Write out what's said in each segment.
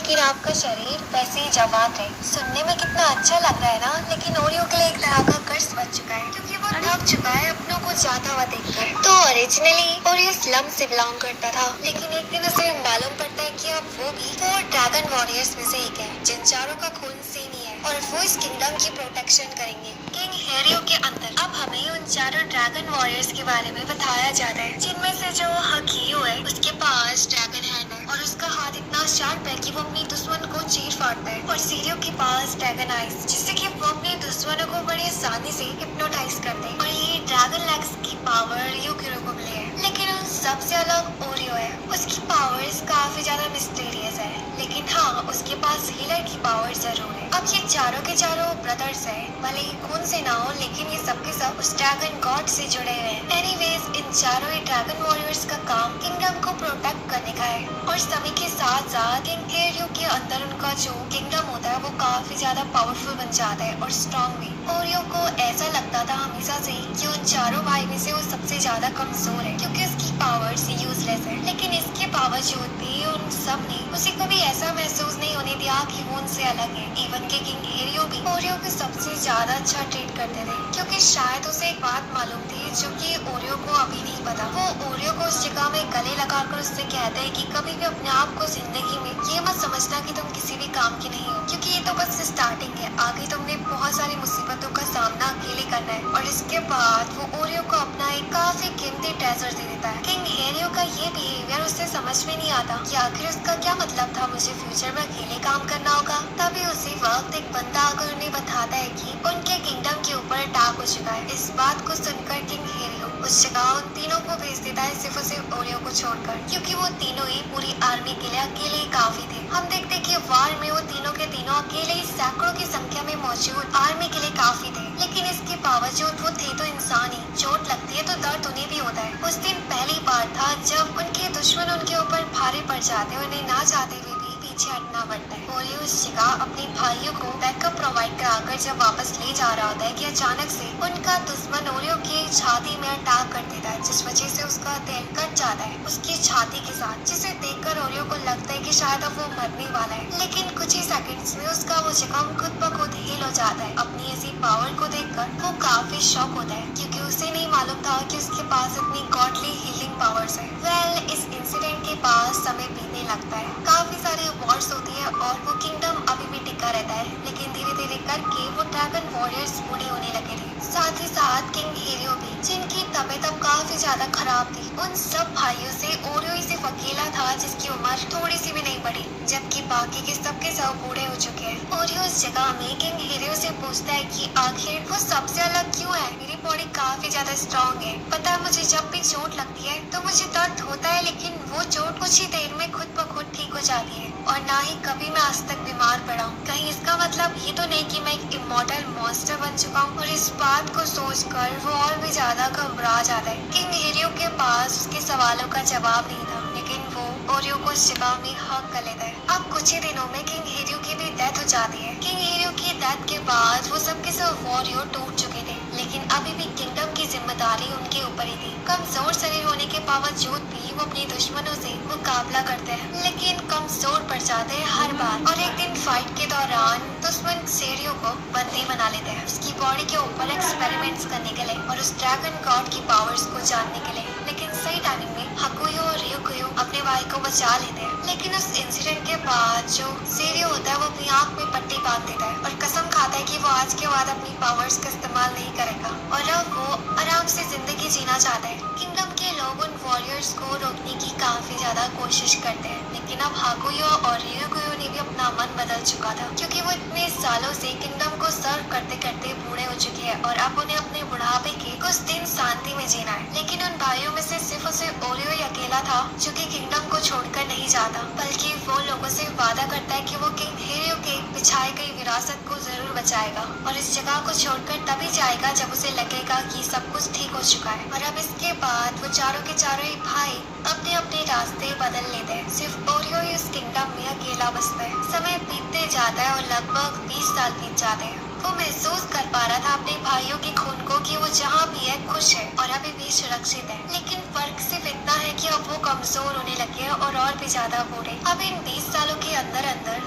लेकिन आपका शरीर वैसे ही जवान है। सुनने में कितना अच्छा लग रहा है ना, लेकिन ओरियो के लिए एक तरह का कर्ज बन चुका है क्योंकि वो थक चुका है अपनों को जाता हुआ देखकर। तो ओरिजिनली ओरियो स्लम से बिलोंग करता था, लेकिन एक दिन उसे मालूम पड़ता है कि अब वो भी 4 ड्रैगन वॉरियर्स में से एक है, जिन चारों का खून सेम ही है और वो इस किंगडम की प्रोटेक्शन करेंगे किंग हेरियो के अंदर। अब हमें उन चारों ड्रैगन वॉरियर्स के बारे में बताया जाता है, जिनमें से जो हकीयो है उसके पास ड्रैगन हैंड है और उसका हाथ इतना शार्प है कि वो अपनी दुश्मन को चीर फाड़ता है। और सीरियो के पास ड्रैगन आइज, जिससे कि वो अपने दुश्मनों को बड़ी आसानी से हिप्नोटाइज करते हैं। और ये ड्रैगन लेग्स की पावर यूकिरो को मिली है। लेकिन उन सबसे अलग ओरियो है, उसकी पावर्स काफी ज्यादा मिस्टीरियस है, लेकिन हाँ उसके पास हीलर की पावर जरूर है। अब ये चारों के चारों ब्रदर्स है, भले ही खून से ना हो, लेकिन ये सबके सब उस ड्रैगन गॉड से जुड़े हुए हैं। एनीवेज, इन चारों ही ड्रैगन वॉरियर्स का काम किंगडम को प्रोटेक्ट करने का है। और समय के साथ साथ किंग हेरियो के अंदर उनका जो किंगडम होता है वो काफी ज्यादा पावरफुल बन जाता है और स्ट्रॉन्ग भी। ओरियो को ऐसा लगता था हमेशा से कि उन चारों भाई में से वो सबसे ज्यादा कमजोर है क्योंकि उसकी पावर्स यूजलेस है। लेकिन इसके बावजूद भी उन सब ने उसे कभी ऐसा महसूस नहीं होने दिया कि वो उनसे अलग है। इवन के किंग हेरियो भी ओरियो को सबसे ज्यादा अच्छा ट्रीट करते थे, क्योंकि शायद उसे एक बात मालूम थी जो कि ओरियो को अभी नहीं पता। वो ओरियो को उस जगह में गले लगाकर उससे कहते हैं कि कभी भी अपने आप को जिंदगी में ये मत समझना कि तुम किसी भी काम की नहीं हो, क्योंकि ये तो बस स्टार्टिंग है, आगे तुमने बहुत सारी मुसीबतों का सामना अकेले करना है। और इसके बाद वो ओरियो को अपना एक काफी कीमती ट्रेजर दे देता है। किंग हेरियो का ये बिहेवियर उसे समझ में नहीं आता कि आखिर उसका क्या मतलब था, मुझे फ्यूचर में अकेले काम करना होगा। तभी उसी वक्त एक बंदा आकर उन्हें बताता है कि उनके किंगडम के ऊपर अटैक हो चुका है। इस बात को सुनकर किंग हेरियो उस जगह उन तीनों को भेज देता है, सिर्फ उसे ओरियो को छोड़कर, क्योंकि वो तीनों ही पूरी आर्मी के लिए अकेले ही काफी थे। हम देखते कि वार में वो तीनों के तीनों अकेले ही सैकड़ों की संख्या में मौजूद आर्मी के लिए काफी थे। लेकिन इसके बावजूद वो थे तो इंसान ही, चोट लगती है तो दर्द उन्हें भी होता है। उस दिन पहली बार था जब उनके दुश्मन उनके ऊपर भारी पड़ जाते, उन्हें ना चाहते हुए भी पीछे हटना पड़ता है। ओरियो उस जगह अपने भाइयों को बैकअप प्रोवाइड कराकर जब वापस ले जा रहा होता है कि अचानक से उनका दुश्मन ओरियो की छाती में अटैक कर देता है, जिस वजह से उसका दिल कट जाता है उसकी छाती के साथ, जिसे देखकर ओरियो को लगता है कि शायद अब वो मरने वाला है। लेकिन कुछ ही सेकंड्स में उसका वो जख्म खुद ब खुद हील हो जाता है। अपनी ऐसी पावर को देखकर वो काफी शॉक होता है, क्योंकि उसे नहीं मालूम था कि उसके पास इतनी गॉडली हीलिंग पावर्स है। वेल, इस इंसिडेंट के पास समय बीतने लगता है, काफी सारी वॉर्स होती है और वो किंगडम अभी भी टिका रहता है। लेकिन धीरे धीरे करके वो ड्रैगन वॉरियर्स बूढ़े होने लगे थे, साथ ही साथ किंग हेरियो भी, जिनकी तबीयत अब काफी ज्यादा खराब थी। उन सब भाइयों से ओरियो ही सिर्फ अकेला था जिसकी उम्र थोड़ी सी भी नहीं बढ़ी, जबकि बाकी के सबके सब बूढ़े हो चुके हैं। ओरियो इस जगह में किंग हेरियो से पूछता है कि आखिर वो सबसे अलग क्यों है। मेरी बॉडी काफी ज्यादा स्ट्रॉन्ग है, पता है मुझे जब भी चोट लगती है तो मुझे दर्द होता है, लेकिन वो चोट कुछ ही देर में खुद ब खुद ठीक हो जाती है और ना ही कभी मैं आज तक बीमार पड़ा हूँ। कहीं इसका मतलब ये तो नहीं कि मैं एक इमॉर्टल मॉन्स्टर बन चुका हूँ। और इस बात को सोचकर वो और भी ज्यादा घबरा जाता है। किंग हेरियो के पास उसके सवालों का जवाब नहीं था, लेकिन वो ओरियो को उस जगह में हक कर लेता है। अब कुछ ही दिनों में किंग हेरियो की भी डेथ हो जाती है। किंग हेरियो की डेथ के बाद वो सबके सब वॉरियर टूट चुके थे, लेकिन अभी भी किंगडम की जिम्मेदारी उनके ऊपर ही थी। कमजोर शरीर होने के बावजूद भी वो अपने दुश्मनों से मुकाबला करते हैं, लेकिन कमजोर पड़ जाते हैं हर बार। और एक दिन फाइट के दौरान दुश्मन सेरियो को बंदी बना लेते हैं, उसकी बॉडी के ऊपर एक्सपेरिमेंट्स करने के लिए और उस ड्रैगन गॉड की पावर्स को जानने के लिए। लेकिन सही टाइमिंग में हकुयो और रियुकुयो अपने भाई को बचा लेते हैं। लेकिन उस इंसिडेंट के बाद जो सेरियो होता है वो अपनी आंख में पट्टी बांध देता है और कसम खाता है कि वो आज के बाद अपनी पावर्स का इस्तेमाल नहीं करेगा और अब वो आराम से जिंदगी जीना चाहता है। किंगडम के लोग उन वॉरियर्स को रोकने की काफी ज्यादा कोशिश करते हैं, लेकिन अब हाकुयो और रियुकुयो ने भी अपना मन बदल चुका था, क्योंकि वो इतने सालों से किंगडम को सर्व करते करते बूढ़े हो चुके हैं और अब उन्हें अपने बुढ़ापे के कुछ दिन शांति में जीना है। लेकिन उन भाइयों में से सिर्फ उसे ओरियो ही अकेला था जो कि किंगडम को छोड़कर नहीं जाता, बल्कि वो लोगों से वादा करता है कि वो किंग हेरियो के बिछाई गई विरासत को जरूर बचाएगा और इस जगह को छोड़कर तभी जाएगा जब उसे लगेगा कि सब कुछ ठीक हो चुका है। और अब इसके बाद वो चारों के चारों ही भाई अपने अपने रास्ते बदल लेते हैं। सिर्फ ओरियो ही उस किंगडम में अकेला बसता है। समय बीतते जाता है और लगभग 20 साल बीत जाते हैं। वो महसूस कर पा रहा था अपने भाइयों के खून को कि वो जहाँ भी है खुश है और अभी भी सुरक्षित है। लेकिन फर्क सिर्फ इतना है कि अब वो कमजोर होने लगे हैं और भी ज्यादा बूढ़े। अब इन 20 सालों के अंदर अंदर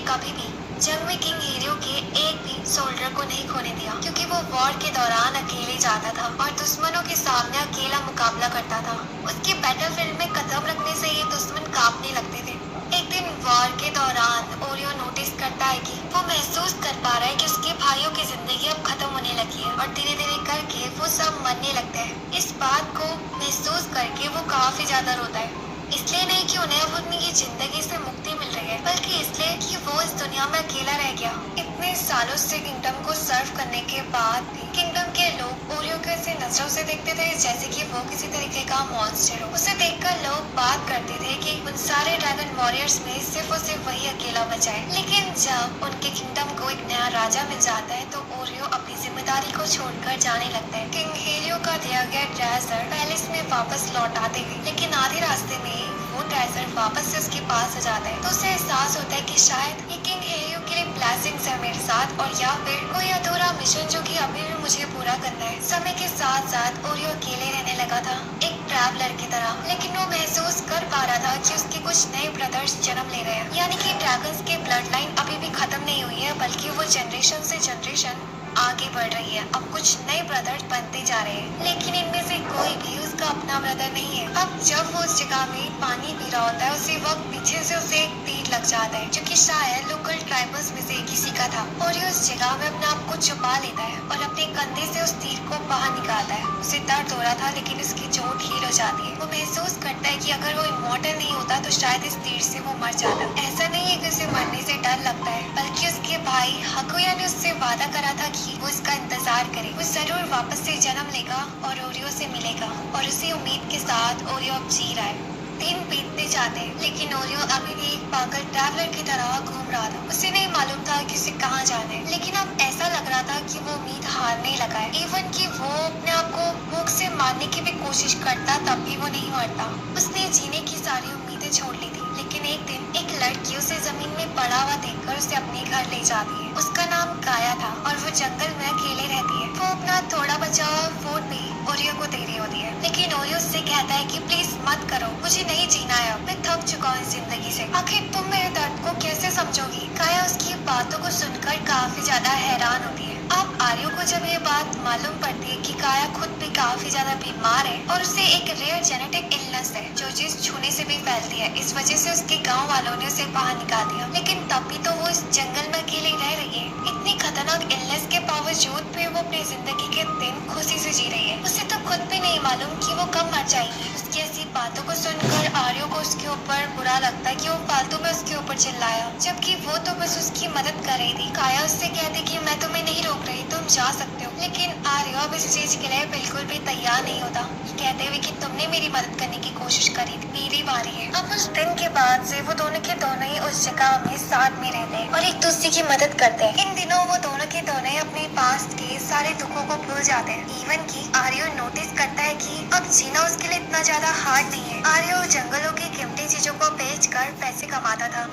कभी भी जंग में किंग हेरियो के एक भी सोल्जर को नहीं खोने दिया, क्योंकि वो वॉर के दौरान अकेले जाता था और दुश्मनों के सामने अकेला मुकाबला करता था। उसके बैटलफील्ड में कदम रखने से ये दुश्मन कांपने लगते थे। एक दिन वॉर के दौरान ओरियो नोटिस करता है कि वो महसूस कर पा रहा है कि उसके भाइयों की जिंदगी अब खत्म होने लगी है और धीरे धीरे करके वो सब मरने लगते हैं। इस बात को महसूस करके वो काफी ज्यादा रोता है, इसलिए नहीं कि उन्हें अब उनकी जिंदगी से मुक्ति मिल रही है, बल्कि इसलिए कि वो इस दुनिया में अकेला रह गया। इतने सालों से किंगडम को सर्व करने के बाद भी किंगडम के लोग ओरियो को ऐसे नजरों से देखते थे जैसे कि वो किसी तरीके का मॉन्स्टर हो। उसे देखकर लोग बात करते थे कि उन सारे ड्रैगन वॉरियर्स में सिर्फ और सिर्फ वही अकेला बचा है। लेकिन जब उनके किंगडम को एक नया राजा मिल जाता है तो ओरियो अपनी जिम्मेदारी को छोड़कर जाने लगता है। किंग हेरियो का दिया गया ट्रेजर पैलेस में वापस लौट आते हुए, लेकिन आधे रास्ते में वो ट्रेजर वापस से उसके पास आ जाता है तो उसे एहसास होता है कि शायद ये किंग हेरियो के लिए ब्लेसिंग्स है मेरे साथ, और या फिर कोई अधूरा मिशन जो कि अभी भी मुझे पूरा करना है। समय के साथ साथ ओरियो अकेले रहने लगा था, एक ट्रैवलर की तरह, लेकिन वो महसूस कर पा रहा था कि उसके कुछ नए ब्रदर्स जन्म ले रहे हैं, यानी कि ड्रैगन्स के ब्लड लाइन अभी भी खत्म नहीं हुई है, बल्कि वो जनरेशन से जनरेशन आगे बढ़ रही है। अब कुछ नए ब्रदर्स बनते जा रहे हैं, लेकिन इनमें से कोई भी उसका अपना ब्रदर नहीं है। अब जब वो उस जगह में पानी पी रहा होता है उसी वक्त पीछे से उसे एक तीर लग जाता है, जो कि शायद लोकल ट्राइबल्स में से किसी का था, और ये उस जगह में अपने आप को छुपा लेता है और अपने कंधे से उस तीर को बाहर निकालता है। उसे दर्द हो रहा था लेकिन उसकी चोट हील हो जाती है। वो महसूस करता है कि अगर वो इमॉर्टल नहीं होता तो शायद इस तीर से वो मर जाता। ऐसा नहीं है कि उसे मरने से डर लगता है, बल्कि उसके भाई हकुया ने उससे वादा करा था कि वो इसका इंतजार करे, वो जरूर वापस से जन्म लेगा और ओरियो से मिलेगा, और उसी उम्मीद के साथ ओरियो अब जी रहा है। दिन बीतते जाते हैं, लेकिन ओरियो अभी भी एक पागल ट्रैवलर की तरह घूम रहा था। उसे नहीं मालूम था कि उसे कहाँ जाना है, लेकिन अब ऐसा लग रहा था कि वो उम्मीद हारने लगा है। इवन कि वो अपने आप को भूख से मारने की भी कोशिश करता तब भी वो नहीं मरता। उसने जीने की सारी उम्मीदें छोड़ ली थी, लेकिन एक दिन एक लड़की उसे जमीन में पड़ा हुआ देखकर उसे अपने घर ले जाती है। उसका नाम काया था और वो जंगल में अकेले रहती है। वो अपना थोड़ा बचा हुआ फूड भी ओरियो को दे रही होती है, लेकिन ओरियो उससे कहता है कि प्लीज मत करो, मुझे नहीं जीना है, अब मैं थक चुका हूँ इस जिंदगी से, आखिर तुम मेरे दर्द को कैसे समझोगी। काया उसकी बातों को सुनकर काफी ज्यादा हैरान होती है। अब आर्यो को जब ये बात मालूम पड़ती है कि काया खुद भी काफी ज्यादा बीमार है और उसे एक रेयर जेनेटिक इलनेस है जो चीज छूने से भी फैलती है, इस वजह से उसके गांव वालों ने उसे बाहर निकाल दिया। लेकिन तब भी तो वो इस जंगल में अकेले रह रही है। इतनी खतरनाक इलनेस के बावजूद भी वो अपनी जिंदगी के दिन खुशी से जी रही है। उसे तो खुद भी नहीं मालूम कि वो कब मर जाएगी। उसकी ऐसी बातों को सुनकर आर्यो को उसके ऊपर बुरा लगता है कि वो फालतू में उसके ऊपर चिल्लाया, जबकि वो तो बस उसकी मदद कर रही थी। काया उससे कहती कि मैं तुम्हें नहीं रोक रही, तुम जा सकते हो, लेकिन आर्यो अब इस चीज के लिए बिल्कुल भी तैयार नहीं होता, कहते हुए कि तुमने मेरी मदद करने की कोशिश करी थी, मेरी बारी है। अब उस दिन के बाद से वो दोनों के दोनों ही उस जगह में साथ में रहते हैं और एक दूसरे की मदद करते हैं। इन दिनों वो दोनों के दोनों ही अपने पास्ट के सारे दुखों को भूल जाते हैं। इवन की आर्यो नोटिस करता है कि अब जीना उसके लिए इतना ज्यादा हार्ड नहीं है। आर्यो जंगलों की कीमती चीजों को बेचकर पैसे कमाता था।